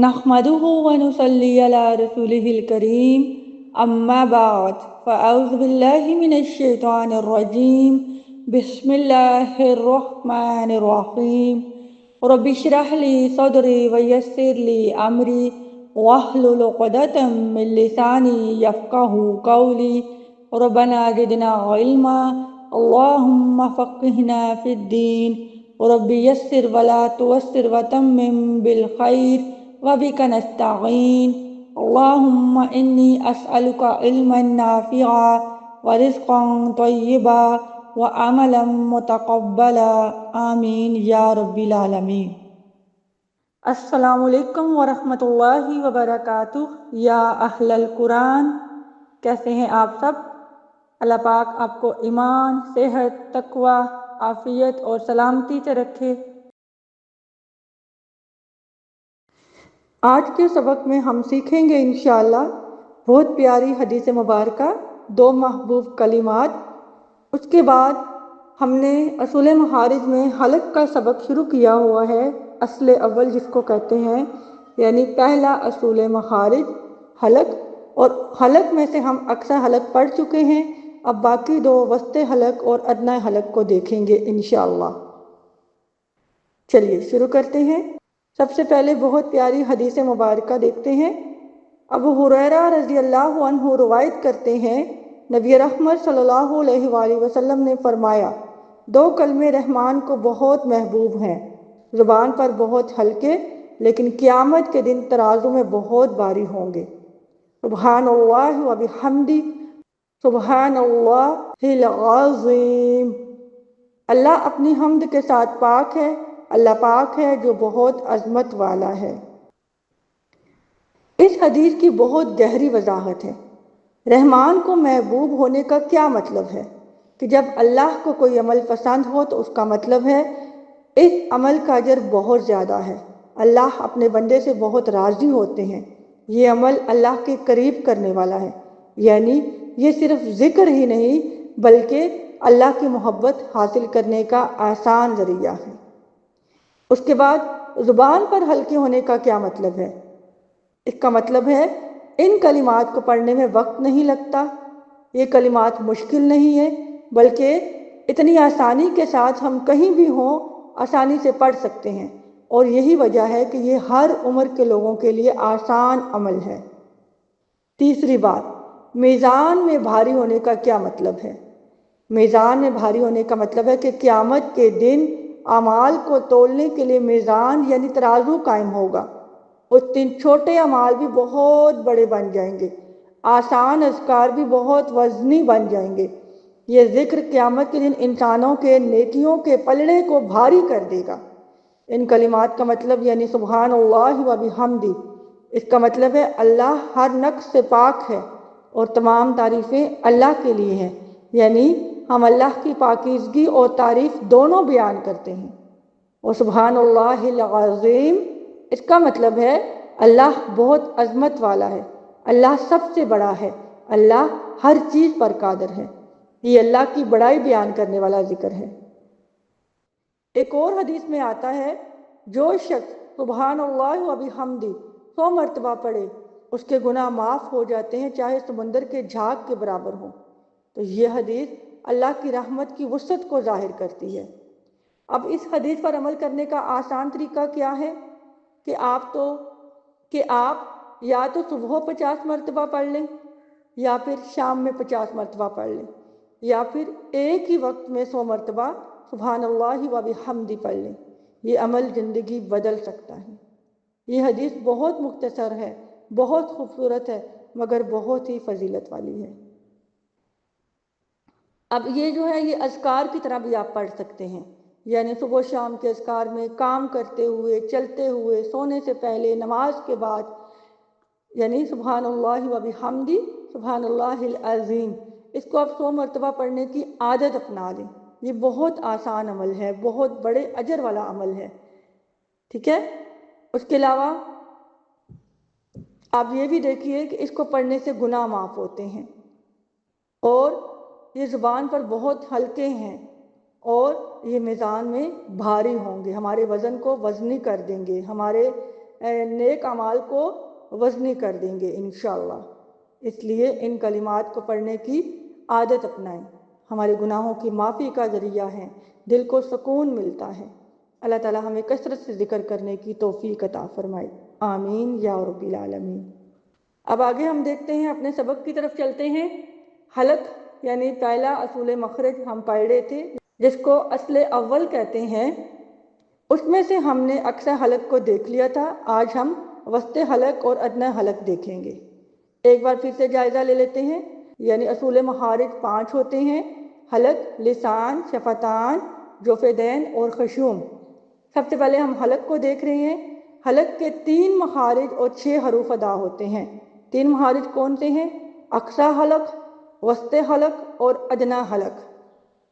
نحمده ونصلي على رسوله الكريم أما بعد فأعوذ بالله من الشيطان الرجيم بسم الله الرحمن الرحيم رب اشرح لي صدري ويسر لي أمري واحلل عقدة من لساني يفقه قولي ربنا زدنا علما اللهم فقهنا في الدين رب يسر ولا توسر وتمم بالخير وبك نستعين اللهم إني أسألك علما نافعا ورزقا طيبا وعملا متقبلا آمین یا رب العالمین۔ السلام علیکم ورحمۃ اللہ وبرکاتہ۔ یا اہل القرآن، کیسے ہیں آپ سب؟ اللہ پاک آپ کو ایمان، صحت، تقوی، عافیت اور سلامتی سے رکھے۔ آج کے سبق میں ہم سیکھیں گے انشاءاللہ بہت پیاری حدیث مبارکہ، 2 محبوب کلمات۔ اس کے بعد ہم نے اصول مخارج میں حلق کا سبق شروع کیا ہوا ہے، اصل اول جس کو کہتے ہیں، یعنی پہلا اصول مخارج حلق، اور حلق میں سے ہم اکثر حلق پڑھ چکے ہیں۔ اب باقی 2 وسط حلق اور ادنی حلق کو دیکھیں گے انشاءاللہ۔ چلیے شروع کرتے ہیں۔ سب سے پہلے بہت پیاری حدیث مبارکہ دیکھتے ہیں۔ ابو ہریرہ رضی اللہ عنہ روایت کرتے ہیں، نبی رحمت صلی اللہ علیہ وآلہ وسلم نے فرمایا، 2 کلمے رحمان کو بہت محبوب ہیں، زبان پر بہت ہلکے لیکن قیامت کے دن ترازو میں بہت بھاری ہوں گے۔ سبحان اللہ و بحمدہ، سبحان اللہ العظیم۔ اللہ اپنی حمد کے ساتھ پاک ہے، اللہ پاک ہے جو بہت عظمت والا ہے۔ اس حدیث کی بہت گہری وضاحت ہے۔ رحمان کو محبوب ہونے کا کیا مطلب ہے؟ کہ جب اللہ کو کوئی عمل پسند ہو تو اس کا مطلب ہے اس عمل کا اجر بہت زیادہ ہے، اللہ اپنے بندے سے بہت راضی ہوتے ہیں، یہ عمل اللہ کے قریب کرنے والا ہے، یعنی یہ صرف ذکر ہی نہیں بلکہ اللہ کی محبت حاصل کرنے کا آسان ذریعہ ہے۔ اس کے بعد زبان پر ہلکے ہونے کا کیا مطلب ہے؟ اس کا مطلب ہے ان کلمات کو پڑھنے میں وقت نہیں لگتا، یہ کلمات مشکل نہیں ہے بلکہ اتنی آسانی کے ساتھ ہم کہیں بھی ہوں آسانی سے پڑھ سکتے ہیں، اور یہی وجہ ہے کہ یہ ہر عمر کے لوگوں کے لیے آسان عمل ہے۔ تیسری بات، میزان میں بھاری ہونے کا کیا مطلب ہے؟ میزان میں بھاری ہونے کا مطلب ہے کہ قیامت کے دن اعمال کو تولنے کے لیے میزان یعنی ترازو قائم ہوگا۔ اس دن چھوٹے اعمال بھی بہت بڑے بن جائیں گے، آسان اذکار بھی بہت وزنی بن جائیں گے۔ یہ ذکر قیامت کے دن انسانوں کے نیکیوں کے پلڑے کو بھاری کر دے گا۔ ان کلمات کا مطلب یعنی سبحان اللہ و بحمدہ، اس کا مطلب ہے اللہ ہر نقص سے پاک ہے اور تمام تعریفیں اللہ کے لیے ہیں، یعنی ہم اللہ کی پاکیزگی اور تعریف دونوں بیان کرتے ہیں۔ اور سبحان اللہ العظیم، اس کا مطلب ہے اللہ بہت عظمت والا ہے، اللہ سب سے بڑا ہے، اللہ ہر چیز پر قادر ہے۔ یہ اللہ کی بڑائی بیان کرنے والا ذکر ہے۔ ایک اور حدیث میں آتا ہے، جو شخص سبحان اللہ و بحمدہ 100 مرتبہ پڑھے اس کے گناہ معاف ہو جاتے ہیں، چاہے سمندر کے جھاگ کے برابر ہوں۔ تو یہ حدیث اللہ کی رحمت کی وسعت کو ظاہر کرتی ہے۔ اب اس حدیث پر عمل کرنے کا آسان طریقہ کیا ہے؟ کہ آپ یا تو صبح 50 مرتبہ پڑھ لیں، یا پھر شام میں 50 مرتبہ پڑھ لیں، یا پھر ایک ہی وقت میں 100 مرتبہ سبحان اللہ و بحمدہ پڑھ لیں۔ یہ عمل زندگی بدل سکتا ہے۔ یہ حدیث بہت مختصر ہے، بہت خوبصورت ہے، مگر بہت ہی فضیلت والی ہے۔ اب یہ جو ہے یہ اذکار کی طرح بھی آپ پڑھ سکتے ہیں، یعنی صبح و شام کے اذکار میں کام کرتے ہوئے، چلتے ہوئے، سونے سے پہلے، نماز کے بعد، یعنی سبحان اللہ و بحمدہ سبحان اللہ العظیم، اس کو آپ 100 مرتبہ پڑھنے کی عادت اپنا لیں۔ یہ بہت آسان عمل ہے، بہت بڑے اجر والا عمل ہے، ٹھیک ہے؟ اس کے علاوہ آپ یہ بھی دیکھیے کہ اس کو پڑھنے سے گناہ معاف ہوتے ہیں، اور یہ زبان پر بہت ہلکے ہیں، اور یہ میزان میں بھاری ہوں گے، ہمارے وزن کو وزنی کر دیں گے، ہمارے نیک اعمال کو وزنی کر دیں گے انشاءاللہ۔ اس لیے ان کلمات کو پڑھنے کی عادت اپنائیں، ہمارے گناہوں کی معافی کا ذریعہ ہیں، دل کو سکون ملتا ہے۔ اللہ تعالیٰ ہمیں کثرت سے ذکر کرنے کی توفیق عطا فرمائے، آمین یا رب العالمین۔ اب آگے ہم دیکھتے ہیں، اپنے سبق کی طرف چلتے ہیں۔ حلق یعنی پہلا اصول مخرج ہم پڑھ رہے تھے، جس کو اصل اول کہتے ہیں۔ اس میں سے ہم نے اقصی حلق کو دیکھ لیا تھا، آج ہم وسط حلق اور ادنی حلق دیکھیں گے۔ ایک بار پھر سے جائزہ لے لیتے ہیں، یعنی اصول مخارج 5 ہوتے ہیں: حلق، لسان، شفتان، جوفدین اور خشوم۔ سب سے پہلے ہم حلق کو دیکھ رہے ہیں۔ حلق کے 3 مخارج اور 6 حروف ادا ہوتے ہیں۔ 3 مخارج کون سے ہیں؟ اقصی حلق، وسط حلق اور ادنی حلق،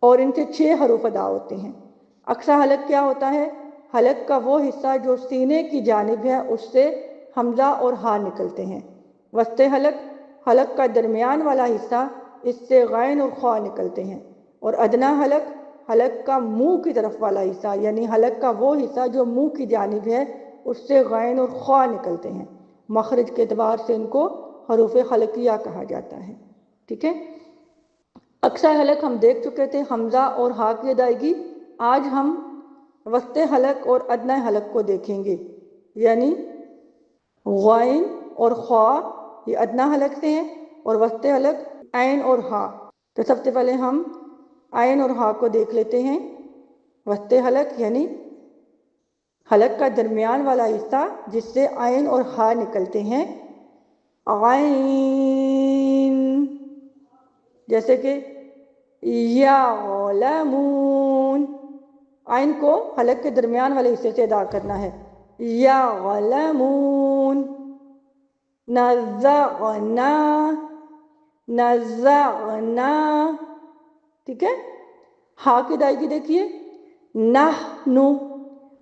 اور ان سے 6 حروف ادا ہوتے ہیں۔ اقصی حلق کیا ہوتا ہے؟ حلق کا وہ حصہ جو سینے کی جانب ہے، اس سے حمزہ اور ہا نکلتے ہیں۔ وسط حلق، حلق کا درمیان والا حصہ، اس سے غین اور خا نکلتے ہیں۔ اور ادنی حلق، حلق کا منہ کی طرف والا حصہ، یعنی حلق کا وہ حصہ جو منہ کی جانب ہے، اس سے غین اور خا نکلتے ہیں۔ مخرج کے اعتبار سے ان کو حروف حلقیہ کہا جاتا ہے، ٹھیک ہے۔ اقصی حلق ہم دیکھ چکے تھے، حمزہ اور ہا کی ادائیگی۔ آج ہم وسط حلق اور ادنی حلق کو دیکھیں گے، یعنی غین اور خا یہ ادنی حلق سے ہیں، اور وسط حلق عین اور ہا۔ تو سب سے پہلے ہم عین اور ہا کو دیکھ لیتے ہیں۔ وسط حلق یعنی حلق کا درمیان والا حصہ جس سے عین اور ہا نکلتے ہیں۔ عین، جیسے کہ یعلمون، عین کو حلق کے درمیان والے حصے سے ادا کرنا ہے۔ یعلمون، نزعنا، نزعنا، ٹھیک ہے۔ ہا کی ادائیگی دیکھیے، نحن،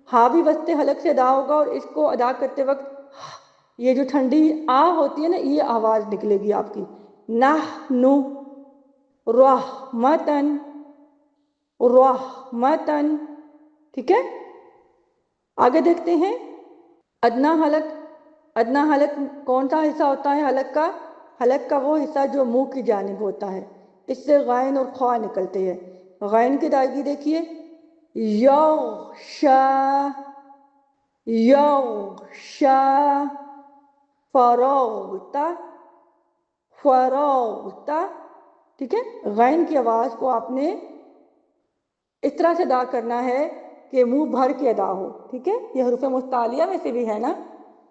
ہا بھی وسط حلق سے ادا ہوگا، اور اس کو ادا کرتے وقت یہ جو ٹھنڈی آ ہوتی ہے نا، یہ آواز نکلے گی آپ کی۔ نحن، رحمتن، رحمتن، ٹھیک ہے۔ آگے دیکھتے ہیں ادنی حلق۔ ادنی حلق کون سا حصہ ہوتا ہے حلق کا؟ حلق کا وہ حصہ جو منہ کی جانب ہوتا ہے، اس سے غین اور خا نکلتے ہیں۔ غین کی ادائیگی دیکھیے، یغشا، یغشا، فراغت، فراغت، ٹھیک ہے۔ غین کی آواز کو آپ نے اس طرح سے ادا کرنا ہے کہ منہ بھر کے ادا ہو، ٹھیک ہے۔ یہ حروف مستعلیہ میں سے بھی ہے نا،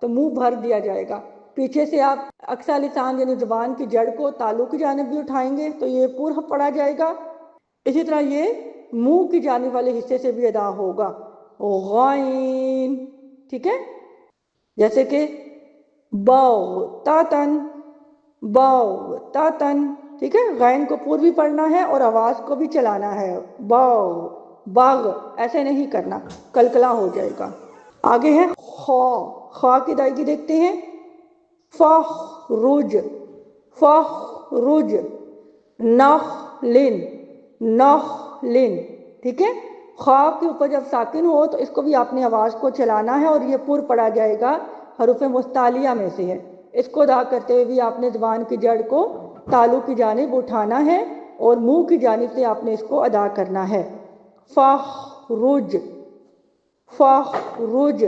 تو منہ بھر دیا جائے گا۔ پیچھے سے آپ اقصی لسان یعنی زبان کی جڑ کو تالو کی جانب بھی اٹھائیں گے تو یہ پورا پڑا جائے گا۔ اسی طرح یہ منہ کی جانب والے حصے سے بھی ادا ہوگا، غین، ٹھیک ہے۔ جیسے کہ بغتتن، بغتتن، ٹھیک ہے۔ غین کو پور بھی پڑھنا ہے اور آواز کو بھی چلانا ہے، باغ، باغ، ایسے نہیں کرنا، کلکلا ہو جائے گا۔ آگے ہے خا۔ خا کی ادائیگی دیکھتے ہیں، فخرج، فخرج، نخلن، نخلن، ٹھیک ہے۔ خا کے اوپر جب ساکن ہو تو اس کو بھی آپ نے آواز کو چلانا ہے، اور یہ پور پڑا جائے گا، حروف مستعلیہ میں سے ہے۔ اس کو ادا کرتے ہوئے بھی آپ نے زبان کی جڑ کو تالو کی جانب اٹھانا ہے، اور منہ کی جانب سے آپ نے اس کو ادا کرنا ہے۔ فخرج، فخرج،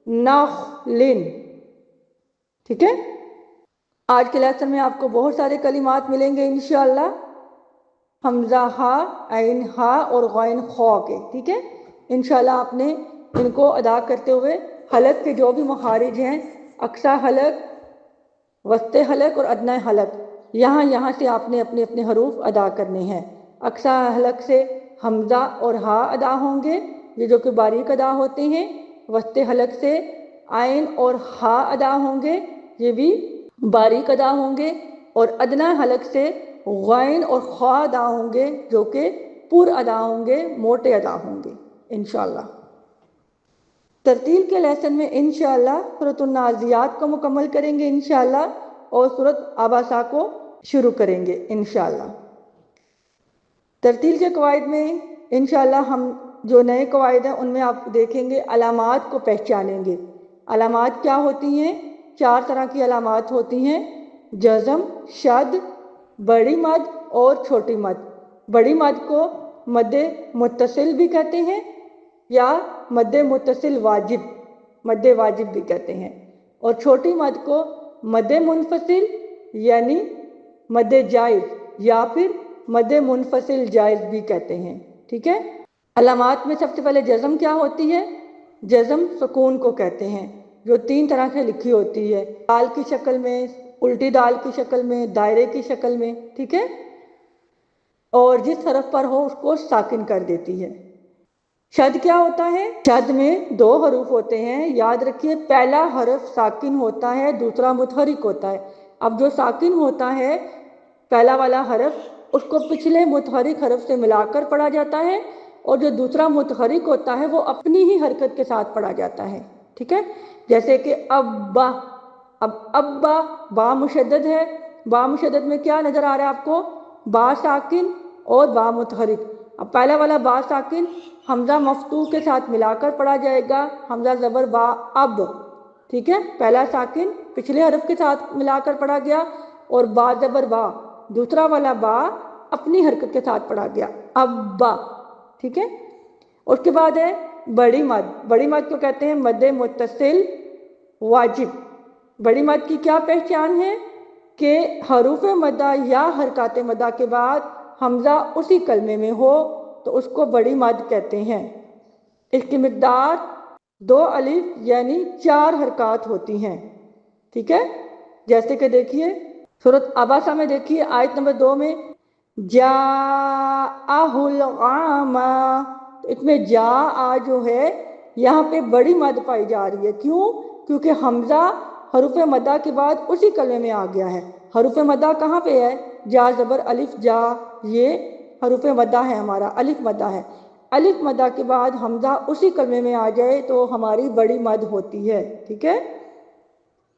نخلن، ٹھیک ہے۔ آج کے لیسن میں آپ کو بہت سارے کلمات ملیں گے انشاءاللہ، حمزہ ہا، عین ہا اور غین خا کے، ٹھیک ہے۔ انشاءاللہ آپ نے ان کو ادا کرتے ہوئے حلق کے جو بھی مخارج ہیں، اقصی حلق، وسط حلق اور ادنی حلق، یہاں سے آپ نے اپنے اپنے حروف ادا کرنے ہیں۔ اقصی حلق سے حمزہ اور ہا ادا ہوں گے، یہ جو کہ باریک ادا ہوتے ہیں۔ وسط حلق سے عین اور ہا ادا ہوں گے، یہ بھی باریک ادا ہوں گے۔ اور ادنی حلق سے غین اور خا ادا ہوں گے، جو کہ پر ادا ہوں گے، موٹے ادا ہوں گے انشاءاللہ۔ ترتیل کے لیسن میں انشاءاللہ سورۃ النازعات کو مکمل کریں گے انشاءاللہ، اور سورۃ عبسہ کو شروع کریں گے انشاءاللہ۔ ترتیل کے قواعد میں انشاءاللہ ہم جو نئے قواعد ہیں ان میں آپ دیکھیں گے علامات کو پہچانیں گے، علامات کیا ہوتی ہیں؟ 4 طرح کی علامات ہوتی ہیں: جزم، شد، بڑی مد اور چھوٹی مد۔ بڑی مد کو مد متصل بھی کہتے ہیں یا مد متصل واجب بھی کہتے ہیں، اور چھوٹی مد کو مد منفصل یعنی مد جائز یا پھر مد منفصل جائز بھی کہتے ہیں، ٹھیک ہے۔ علامات میں سب سے پہلے جزم کیا ہوتی ہے؟ جزم سکون کو کہتے ہیں، جو 3 طرح سے لکھی ہوتی ہے: دال کی شکل میں، الٹی دال کی شکل میں، دائرے کی شکل میں، ٹھیک ہے، اور جس حرف پر ہو اس کو ساکن کر دیتی ہے۔ شد کیا ہوتا ہے؟ شد میں 2 حروف ہوتے ہیں، یاد رکھیے، پہلا حرف ساکن ہوتا ہے، دوسرا متحرک ہوتا ہے۔ اب جو ساکن ہوتا ہے پہلا والا حرف، اس کو پچھلے متحرک حرف سے ملا کر پڑھا جاتا ہے، اور جو دوسرا متحرک ہوتا ہے وہ اپنی ہی حرکت کے ساتھ پڑھا جاتا ہے، ٹھیک ہے۔ جیسے کہ ابا، اب ابا با مشدد ہے، با مشدد میں کیا نظر آ رہا ہے آپ کو؟ با ساکن اور با متحرک۔ اب پہلا والا با ساکن حمزہ مفتوح کے ساتھ ملا کر پڑھا جائے گا، حمزہ زبر با اب، ٹھیک ہے، پہلا ساکن پچھلے حرف کے ساتھ ملا کر پڑھا گیا، اور با زبر با، دوسرا والا با اپنی حرکت کے ساتھ پڑھا گیا، ابا، ٹھیک ہے۔ اس کے بعد ہے بڑی مد۔ بڑی مد کو کہتے ہیں مد متصل واجب۔ بڑی مد کی کیا پہچان ہے؟ کہ حروف مدہ یا حرکات مدہ کے بعد حمزہ اسی کلمے میں ہو تو اس کو بڑی مد کہتے ہیں۔ اس کی مقدار 2 الف یعنی 4 حرکات ہوتی ہیں، ٹھیک ہے۔ جیسے کہ دیکھیے سورۃ عباسہ میں، دیکھیے آیت نمبر 2 میں جاءہ العامہ، اس میں جاء جو ہے یہاں پہ بڑی مد پائی جا رہی ہے۔ کیوں؟ کیونکہ حمزہ حروف مدہ کے بعد اسی کلمے میں آ گیا ہے۔ حروف مدہ کہاں پہ ہے؟ جا زبر الف جا، یہ حروف مدہ ہے، ہمارا الف مدہ ہے۔ الف مدہ کے بعد حمزہ اسی کلمے میں آ جائے تو ہماری بڑی مد ہوتی ہے، ٹھیک ہے۔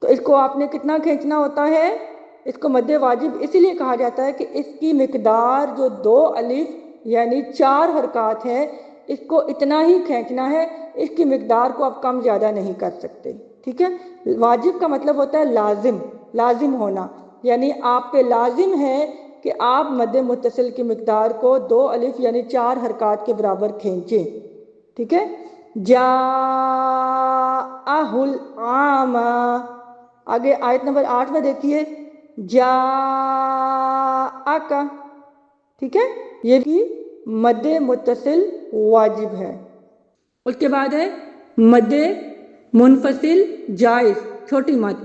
تو اس کو آپ نے کتنا کھینچنا ہوتا ہے؟ اس کو مد واجب اسی لیے کہا جاتا ہے کہ اس کی مقدار جو 2 الف یعنی 4 حرکات ہے، اس کو اتنا ہی کھینچنا ہے، اس کی مقدار کو آپ کم زیادہ نہیں کر سکتے، ٹھیک ہے۔ واجب کا مطلب ہوتا ہے لازم، لازم ہونا، یعنی آپ پہ لازم ہے کہ آپ مد متصل کی مقدار کو 2 الف یعنی 4 حرکات کے برابر کھینچیں، ٹھیک ہے۔ جاءہ العامہ، آگے آیت نمبر 8 میں دیکھیے جاءک، ٹھیک ہے، یہ بھی مد متصل واجب ہے۔ اس کے بعد ہے مد منفصل جائز، چھوٹی مد۔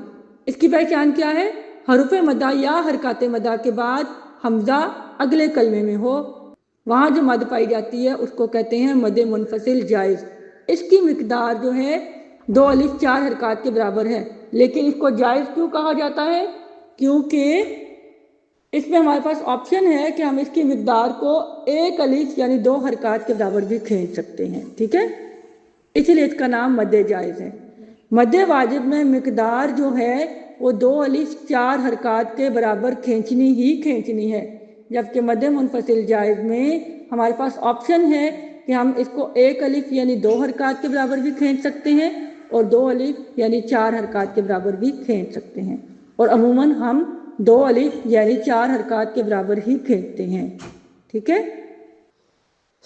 اس کی پہچان کیا ہے؟ حروف مدہ یا حرکات مدہ کے بعد حمزہ اگلے کلمے میں ہو، وہاں جو مد پائی جاتی ہے اس کو کہتے ہیں مد منفصل جائز۔ اس کی مقدار جو ہے 2 الف 4 حرکات کے برابر ہے، لیکن اس کو جائز کیوں کہا جاتا ہے؟ کیونکہ اس میں ہمارے پاس آپشن ہے کہ ہم اس کی مقدار کو 1 الف یعنی 2 حرکات کے برابر بھی کھینچ سکتے ہیں، ٹھیک ہے، اس لیے اس کا نام مد جائز ہے۔ مد واجب میں مقدار جو ہے وہ 2 الف 4 حرکات کے برابر کھینچنی ہی کھینچنی ہے، جبکہ مد منفصل جائز میں ہمارے پاس آپشن ہے کہ ہم اس کو 1 الف یعنی 2 حرکات کے برابر بھی کھینچ سکتے ہیں اور 2 الف یعنی 4 حرکات کے برابر بھی کھینچ سکتے ہیں، اور عموماً ہم 2 الف یعنی 4 حرکات کے برابر ہی کھینچتے ہیں، ٹھیک ہے۔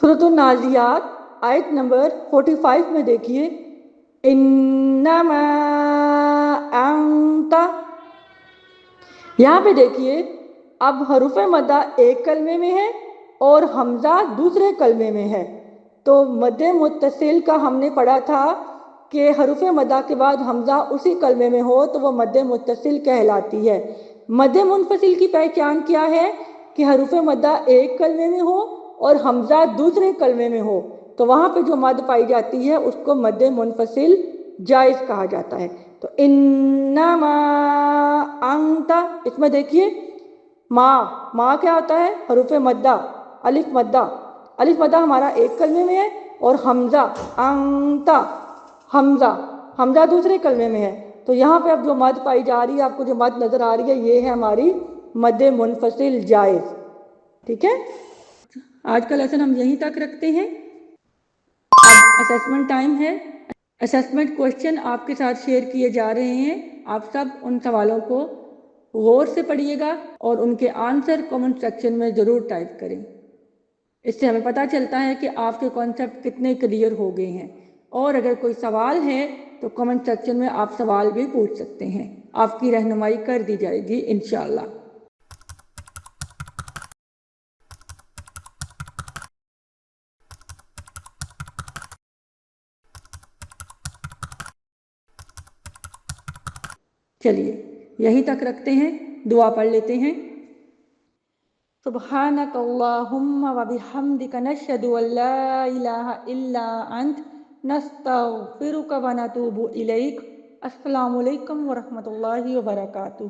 سورۃ النازعات آیت نمبر 45 میں دیکھیے انما انت، یہاں پہ دیکھیے اب حروف مدہ ایک کلمے میں ہے اور حمزہ دوسرے کلمے میں ہے، تو مد متصل کا ہم نے پڑھا تھا کہ حروف مدہ کے بعد حمزہ اسی کلمے میں ہو تو وہ مد متصل کہلاتی ہے۔ مد منفصل کی پہچان کیا ہے؟ کہ حروف مدہ ایک کلمے میں ہو اور حمزہ دوسرے کلمے میں ہو، تو وہاں پہ جو مد پائی جاتی ہے اس کو مد منفصل جائز کہا جاتا ہے۔ تو انما انت، اس میں دیکھیے ما کیا ہوتا ہے؟ حروف مدہ، الف مدہ، الف مدہ ہمارا ایک کلمے میں ہے، اور حمزہ انت، حمزہ دوسرے کلمے میں ہے، تو یہاں پہ اب جو مد پائی جا رہی ہے، آپ کو جو مد نظر آ رہی ہے، یہ ہے ہماری مد منفصل جائز، ٹھیک ہے۔ آج کا لیسن ہم یہیں تک رکھتے ہیں، اب اسیسمنٹ ٹائم ہے۔ اسسمنٹ کوشچن آپ کے ساتھ شیئر کیے جا رہے ہیں، آپ سب ان سوالوں کو غور سے پڑھیے گا اور ان کے آنسر کامنٹ سیکشن میں ضرور ٹائپ کریں۔ اس سے ہمیں پتہ چلتا ہے کہ آپ کے کانسیپٹ کتنے کلیئر ہو گئے ہیں، اور اگر کوئی سوال ہے تو کامنٹ سیکشن میں آپ سوال بھی پوچھ سکتے ہیں، آپ کی رہنمائی کر دی جائے گی انشاءاللہ۔ چلیے یہیں تک رکھتے ہیں، دعا پڑھ لیتے ہیں۔ سبحانک اللہم وبحمدک نشہد ان لا الہ الا انت نستغفرک ونتوب الیک۔ السلام علیکم ورحمۃ اللہ وبرکاتہ۔